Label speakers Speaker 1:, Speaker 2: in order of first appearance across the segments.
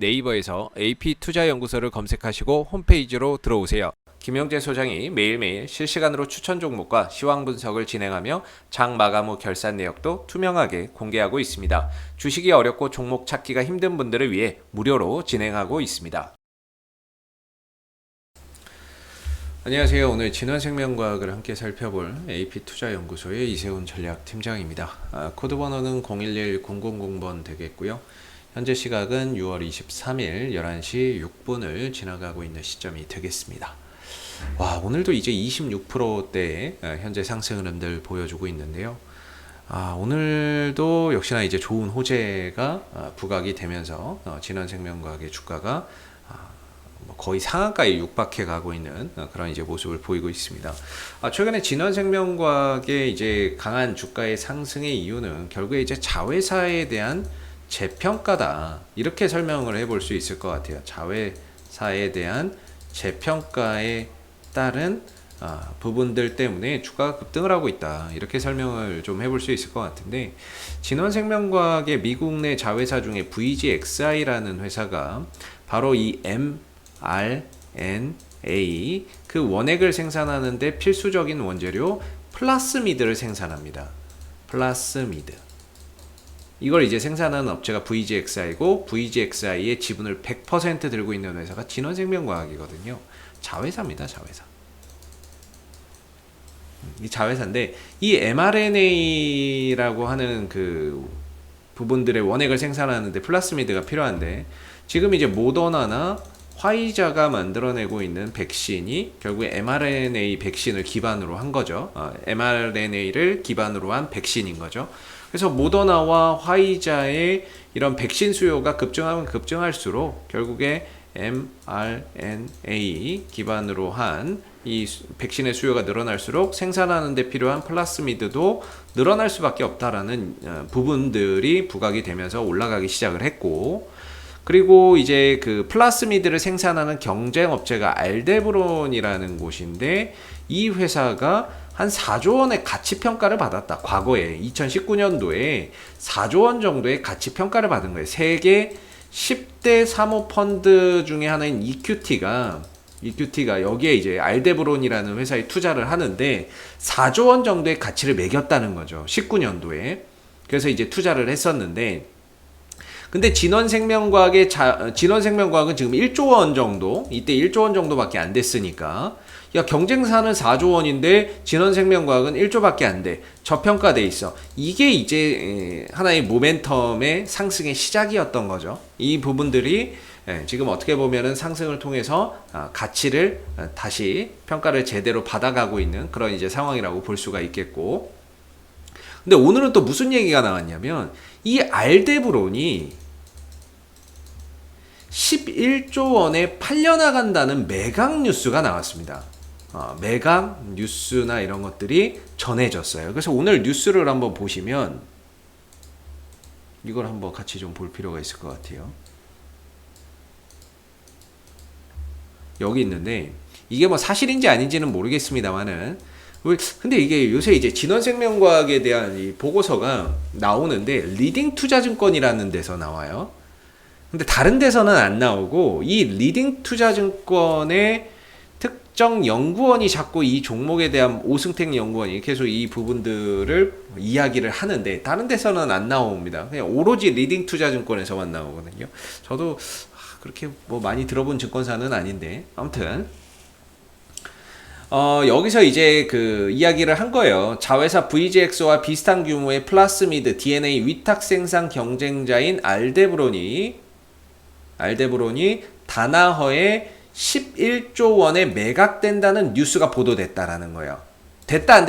Speaker 1: 네이버에서 AP투자연구소를 검색하시고 홈페이지로 들어오세요. 김영재 소장이 매일매일 실시간으로 추천 종목과 시황 분석을 진행하며 장 마감 후 결산 내역도 투명하게 공개하고 있습니다. 주식이 어렵고 종목 찾기가 힘든 분들을 위해 무료로 진행하고 있습니다. 안녕하세요. 오늘 진원생명과학을 함께 살펴볼 AP투자연구소의 이세훈 전략팀장입니다. 코드 번호는 011000번 되겠고요. 현재 시각은 6월 23일 11시 6분을 지나가고 있는 시점이 되겠습니다. 와, 오늘도 이제 26%대의 현재 상승 흐름들 보여주고 있는데요. 오늘도 역시나 이제 좋은 호재가 부각이 되면서 진원생명과학의 주가가 거의 상한가에 육박해 가고 있는 그런 이제 모습을 보이고 있습니다. 최근에 진원생명과학의 이제 강한 주가의 상승의 이유는 결국에 이제 자회사에 대한 재평가다, 이렇게 설명을 해볼 수 있을 것 같아요. 자회사에 대한 재평가에 따른 부분들 때문에 주가가 급등을 하고 있다, 이렇게 설명을 좀 해볼 수 있을 것 같은데, 진원생명과학의 미국 내 자회사 중에 VGXI라는 회사가 바로 이 mRNA 그 원액을 생산하는데 필수적인 원재료 플라스미드를 생산합니다. 플라스미드, 이걸 이제 생산하는 업체가 VGXI고, VGXI의 지분을 100% 들고 있는 회사가 진원생명과학이거든요. 자회사입니다, 자회사. 이 자회사인데, 이 mRNA라고 하는 그 부분들의 원액을 생산하는데 플라스미드가 필요한데, 지금 이제 모더나나 화이자가 만들어내고 있는 백신이 결국에 mRNA 백신을 기반으로 한 거죠. mRNA를 기반으로 한 백신인 거죠. 그래서 모더나와 화이자의 이런 백신 수요가 급증하면 급증할수록 결국에 mRNA 기반으로 한 이 백신의 수요가 늘어날수록 생산하는 데 필요한 플라스미드도 늘어날 수밖에 없다라는 부분들이 부각이 되면서 올라가기 시작을 했고, 그리고 이제 그 플라스미드를 생산하는 경쟁 업체가 알데브론이라는 곳인데, 이 회사가 한 4조 원의 가치 평가를 받았다. 과거에 2019년도에 4조 원 정도의 가치 평가를 받은 거예요. 세계 10대 사모펀드 중에 하나인 EQT가 여기에 이제 알데브론이라는 회사에 투자를 하는데 4조 원 정도의 가치를 매겼다는 거죠. 19년도에. 그래서 이제 투자를 했었는데, 근데 진원생명과학은 지금 1조 원 정도, 이때 1조 원 정도밖에 안 됐으니까, 야, 경쟁사는 4조 원인데 진원생명과학은 1조밖에 안 돼, 저평가돼 있어. 이게 이제 하나의 모멘텀의 상승의 시작이었던 거죠. 이 부분들이 지금 어떻게 보면은 상승을 통해서 가치를 다시 평가를 제대로 받아가고 있는 그런 이제 상황이라고 볼 수가 있겠고, 근데 오늘은 또 무슨 얘기가 나왔냐면, 이 알데브론이 11조 원에 팔려나간다는 매각 뉴스가 나왔습니다. 매각 뉴스나 이런 것들이 전해졌어요. 그래서 오늘 뉴스를 한번 보시면 이걸 한번 같이 좀 볼 필요가 있을 것 같아요. 여기 있는데, 이게 뭐 사실인지 아닌지는 모르겠습니다만은, 근데 이게 요새 이제 진원생명과학에 대한 이 보고서가 나오는데 리딩 투자증권이라는 데서 나와요. 근데 다른 데서는 안 나오고, 이 리딩 투자증권의 특정 연구원이 자꾸 이 종목에 대한, 오승택 연구원이 계속 이 부분들을 이야기를 하는데 다른 데서는 안 나옵니다. 그냥 오로지 리딩 투자증권에서만 나오거든요. 저도 그렇게 뭐 많이 들어본 증권사는 아닌데, 아무튼 여기서 이제 그 이야기를 한 거예요. 자회사 VGX와 비슷한 규모의 플라스미드 DNA 위탁 생산 경쟁자인 알데브론이 다나허에 11조 원에 매각된다는 뉴스가 보도됐다라는 거예요. 됐다 안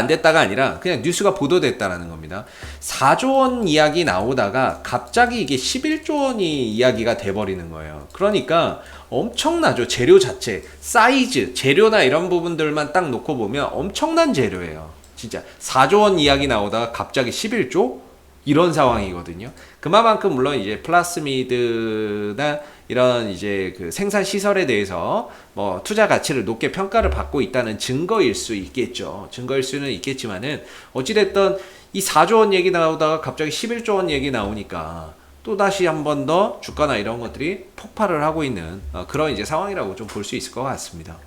Speaker 1: 됐다가 아니라 그냥 뉴스가 보도됐다라는 겁니다. 4조 원 이야기 나오다가 갑자기 이게 11조 원이 이야기가 돼버리는 거예요. 그러니까 엄청나죠. 재료 자체, 사이즈, 재료나 이런 부분들만 딱 놓고 보면 엄청난 재료예요. 진짜 4조 원 이야기 나오다가 갑자기 11조? 이런 상황이거든요. 그만큼 물론 이제 플라스미드나 이런 이제 그 생산 시설에 대해서 뭐 투자 가치를 높게 평가를 받고 있다는 증거일 수 있겠죠. 증거일 수는 있겠지만은 어찌됐든 이 4조 원 얘기 나오다가 갑자기 11조 원 얘기 나오니까 또다시 한 번 더 주가나 이런 것들이 폭발을 하고 있는 그런 이제 상황이라고 좀 볼 수 있을 것 같습니다.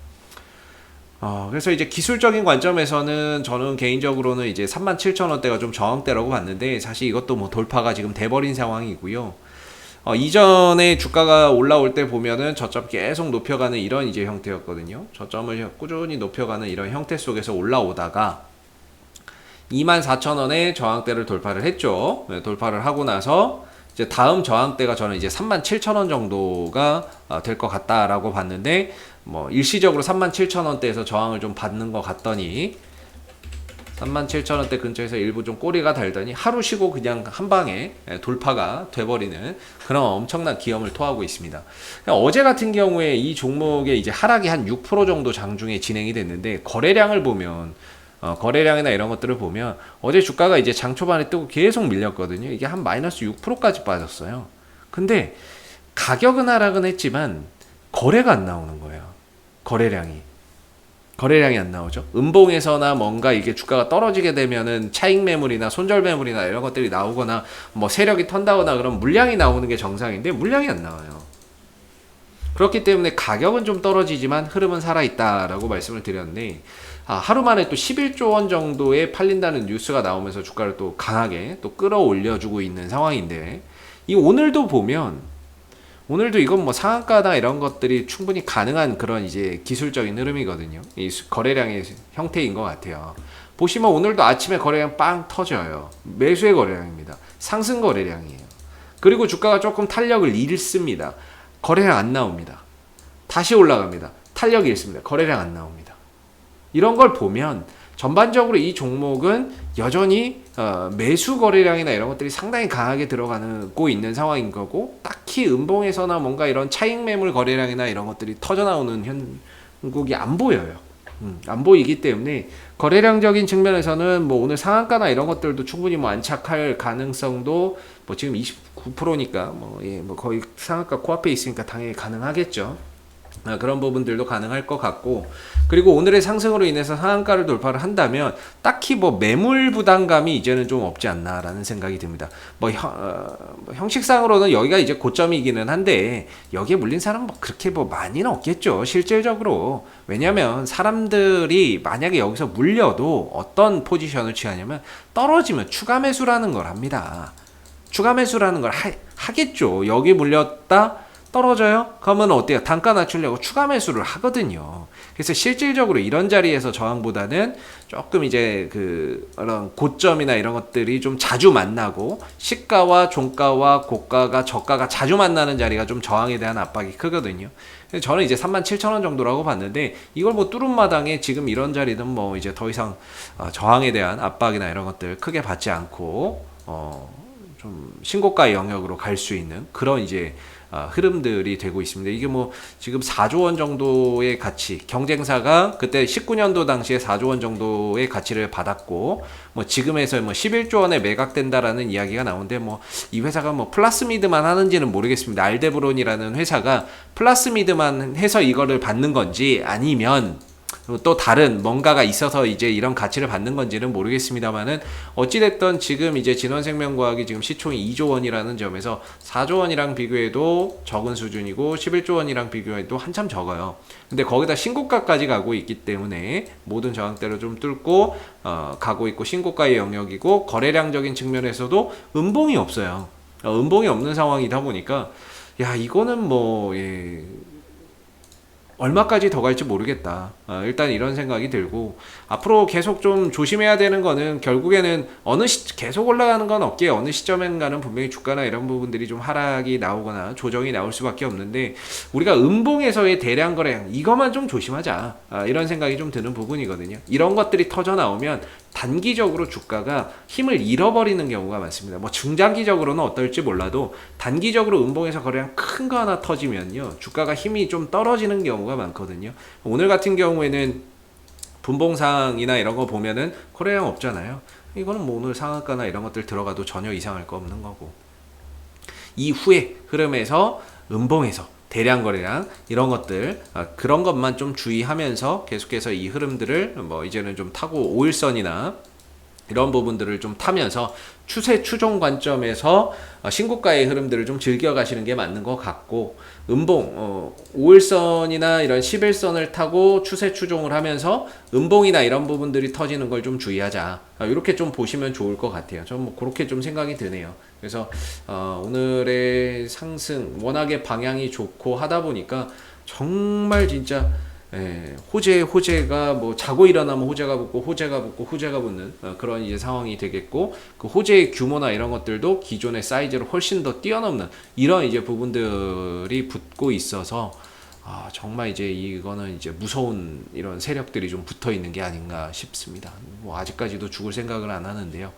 Speaker 1: 그래서 이제 기술적인 관점에서는 저는 개인적으로는 이제 37,000원대가 좀 저항대라고 봤는데, 사실 이것도 뭐 돌파가 지금 돼버린 상황이고요. 이전에 주가가 올라올 때 보면은 저점 계속 높여가는 이런 이제 형태였거든요. 저점을 꾸준히 높여가는 이런 형태 속에서 올라오다가 24,000원에 저항대를 돌파를 했죠. 네, 돌파를 하고 나서 이제 다음 저항대가 저는 이제 37,000원 정도가 될 것 같다라고 봤는데, 뭐 일시적으로 37,000원대에서 저항을 좀 받는 것 같더니 37,000원대 근처에서 일부 좀 꼬리가 달더니 하루 쉬고 그냥 한 방에 돌파가 돼버리는 그런 엄청난 기염을 토하고 있습니다. 어제 같은 경우에 이 종목의 이제 하락이 한 6% 정도 장중에 진행이 됐는데, 거래량을 보면 거래량이나 이런 것들을 보면 어제 주가가 이제 장 초반에 뜨고 계속 밀렸거든요. 이게 한 마이너스 6%까지 빠졌어요. 근데 가격은 하락은 했지만 거래가 안 나오는 거예요. 거래량이 안 나오죠. 음봉에서나 뭔가 이게 주가가 떨어지게 되면은 차익 매물이나 손절 매물이나 이런 것들이 나오거나 뭐 세력이 턴다거나 그런 물량이 나오는 게 정상인데 물량이 안 나와요. 그렇기 때문에 가격은 좀 떨어지지만 흐름은 살아있다라고 말씀을 드렸는데, 하루 만에 또 11조 원 정도에 팔린다는 뉴스가 나오면서 주가를 또 강하게 또 끌어올려주고 있는 상황인데, 이 오늘도 보면 오늘도 이건 뭐 상한가나 이런 것들이 충분히 가능한 그런 이제 기술적인 흐름이거든요. 이 거래량의 형태인 것 같아요. 보시면 오늘도 아침에 거래량 빵 터져요. 매수의 거래량입니다. 상승 거래량이에요. 그리고 주가가 조금 탄력을 잃습니다. 거래량 안 나옵니다. 다시 올라갑니다. 탄력이 잃습니다. 거래량 안 나옵니다. 이런 걸 보면 전반적으로 이 종목은 여전히 매수 거래량이나 이런 것들이 상당히 강하게 들어가고 있는 상황인 거고, 딱히 음봉에서나 뭔가 이런 차익 매물 거래량이나 이런 것들이 터져 나오는 현국이 안 보여요. 안 보이기 때문에 거래량적인 측면에서는 뭐 오늘 상한가나 이런 것들도 충분히 뭐 안착할 가능성도 뭐 지금 29%니까 뭐 거의 상한가 코앞에 있으니까 당연히 가능하겠죠. 그런 부분들도 가능할 것 같고, 그리고 오늘의 상승으로 인해서 상한가를 돌파를 한다면 딱히 뭐 매물 부담감이 이제는 좀 없지 않나라는 생각이 듭니다. 형식상으로는 여기가 이제 고점이기는 한데 여기에 물린 사람은 뭐 그렇게 뭐 많이는 없겠죠, 실질적으로. 왜냐면 사람들이 만약에 여기서 물려도 어떤 포지션을 취하냐면 떨어지면 추가 매수라는 걸 합니다. 추가 매수라는 걸 하겠죠. 여기 물렸다 떨어져요? 그러면 어때요? 단가 낮추려고 추가 매수를 하거든요. 그래서 실질적으로 이런 자리에서 저항보다는 조금 이제 그런 고점이나 이런 것들이 좀 자주 만나고, 시가와 종가와 고가가 저가가 자주 만나는 자리가 좀 저항에 대한 압박이 크거든요. 저는 이제 37,000원 정도라고 봤는데, 이걸 뭐 뚫은 마당에 지금 이런 자리는 뭐 이제 더 이상 저항에 대한 압박이나 이런 것들 크게 받지 않고 좀 신고가의 영역으로 갈 수 있는 그런 이제 흐름들이 되고 있습니다. 이게 뭐 지금 4조 원 정도의 가치, 경쟁사가 그때 19년도 당시에 4조 원 정도의 가치를 받았고, 뭐 지금에서 뭐 11조 원에 매각된다라는 이야기가 나오는데, 뭐 이 회사가 뭐 플라스미드만 하는지는 모르겠습니다. 알데브론이라는 회사가 플라스미드만 해서 이거를 받는 건지 아니면 또 다른 뭔가가 있어서 이제 이런 가치를 받는 건지는 모르겠습니다만은, 어찌됐든 지금 이제 진원생명과학이 지금 시총이 2조 원이라는 점에서 4조 원이랑 비교해도 적은 수준이고 11조 원이랑 비교해도 한참 적어요. 근데 거기다 신고가까지 가고 있기 때문에 모든 저항대를 좀 뚫고 가고 있고, 신고가의 영역이고, 거래량적인 측면에서도 음봉이 없어요. 음봉이 없는 상황이다 보니까 이거는 뭐 얼마까지 더 갈지 모르겠다. 일단 이런 생각이 들고, 앞으로 계속 좀 조심해야 되는 거는 결국에는 계속 올라가는 건 없기에 어느 시점인가는 분명히 주가나 이런 부분들이 좀 하락이 나오거나 조정이 나올 수밖에 없는데, 우리가 음봉에서의 대량 거래량 이것만 좀 조심하자, 이런 생각이 좀 드는 부분이거든요. 이런 것들이 터져 나오면 단기적으로 주가가 힘을 잃어버리는 경우가 많습니다. 뭐 중장기적으로는 어떨지 몰라도 단기적으로 음봉에서 거래량 큰 거 하나 터지면요, 주가가 힘이 좀 떨어지는 경우가 많거든요. 오늘 같은 경우에는 분봉상이나 이런 거 보면은 거래량 없잖아요. 이거는 뭐 오늘 상한가나 이런 것들 들어가도 전혀 이상할 거 없는 거고, 이후에 흐름에서 음봉에서 대량 거래량 이런 것들, 그런 것만 좀 주의하면서 계속해서 이 흐름들을 뭐 이제는 좀 타고 5일선이나 이런 부분들을 좀 타면서 추세 추종 관점에서 신고가의 흐름들을 좀 즐겨 가시는 게 맞는 것 같고, 음봉 5일선이나 이런 10일선을 타고 추세 추종을 하면서 음봉이나 이런 부분들이 터지는 걸 좀 주의하자, 이렇게 좀 보시면 좋을 것 같아요. 저는 뭐 그렇게 좀 생각이 드네요. 그래서 오늘의 상승 워낙에 방향이 좋고 하다 보니까 정말 진짜 호재가 뭐 자고 일어나면 호재가 붙고 호재가 붙고 호재가 붙는 그런 이제 상황이 되겠고, 그 호재의 규모나 이런 것들도 기존의 사이즈를 훨씬 더 뛰어넘는 이런 이제 부분들이 붙고 있어서 정말 이제 이거는 이제 무서운 이런 세력들이 좀 붙어 있는 게 아닌가 싶습니다. 뭐 아직까지도 죽을 생각을 안 하는데요.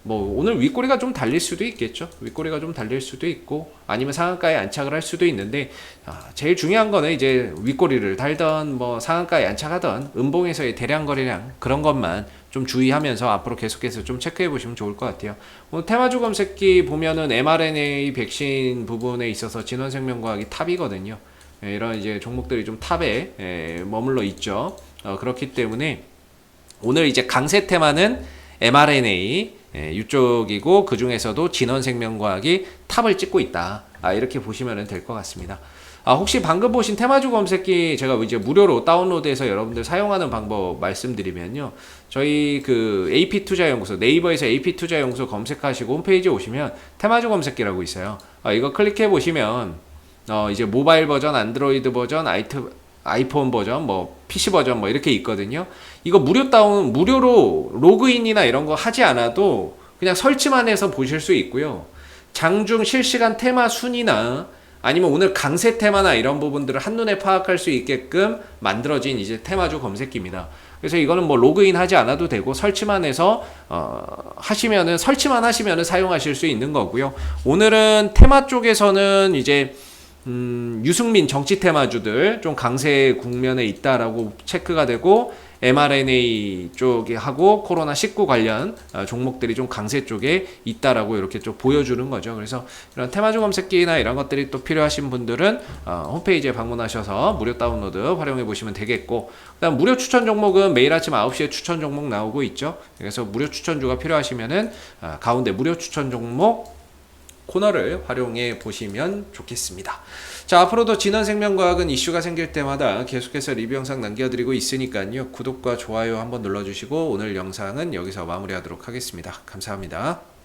Speaker 1: 뭐 오늘 윗꼬리가 좀 달릴 수도 있겠죠. 윗꼬리가 좀 달릴 수도 있고, 아니면 상한가에 안착을 할 수도 있는데, 제일 중요한 거는 이제 윗꼬리를 달던 뭐 상한가에 안착하던 음봉에서의 대량 거래량, 그런 것만 좀 주의하면서 앞으로 계속해서 좀 체크해 보시면 좋을 것 같아요. 오늘 테마주 검색기 보면은 mRNA 백신 부분에 있어서 진원생명과학이 탑이거든요. 이런 이제 종목들이 좀 탑에 머물러 있죠. 그렇기 때문에 오늘 이제 강세 테마는 mRNA 이쪽이고, 그 중에서도 진원생명과학이 탑을 찍고 있다. 이렇게 보시면 될 것 같습니다. 혹시 방금 보신 테마주 검색기 제가 이제 무료로 다운로드해서 여러분들 사용하는 방법 말씀드리면요, 저희 그 AP투자연구소, 네이버에서 AP투자연구소 검색하시고 홈페이지에 오시면 테마주 검색기라고 있어요. 이거 클릭해 보시면 이제 모바일 버전, 안드로이드 버전, 아이폰 버전, 뭐 PC 버전 뭐 이렇게 있거든요. 이거 무료로 로그인이나 이런 거 하지 않아도 그냥 설치만 해서 보실 수 있고요. 장중 실시간 테마 순이나 아니면 오늘 강세 테마나 이런 부분들을 한눈에 파악할 수 있게끔 만들어진 이제 테마주 검색기입니다. 그래서 이거는 뭐 로그인 하지 않아도 되고, 설치만 해서 설치만 하시면은 사용하실 수 있는 거고요. 오늘은 테마 쪽에서는 이제 유승민 정치 테마주들 좀 강세 국면에 있다라고 체크가 되고, mRNA 쪽에 하고 코로나19 관련 종목들이 좀 강세 쪽에 있다라고 이렇게 좀 보여주는 거죠. 그래서 이런 테마주 검색기나 이런 것들이 또 필요하신 분들은 홈페이지에 방문하셔서 무료 다운로드 활용해 보시면 되겠고, 그다음 무료 추천 종목은 매일 아침 9시에 추천 종목 나오고 있죠. 그래서 무료 추천주가 필요하시면은 가운데 무료 추천 종목 코너를 활용해 보시면 좋겠습니다. 자, 앞으로도 진원생명과학은 이슈가 생길 때마다 계속해서 리뷰 영상 남겨드리고 있으니까요. 구독과 좋아요 한번 눌러주시고, 오늘 영상은 여기서 마무리하도록 하겠습니다. 감사합니다.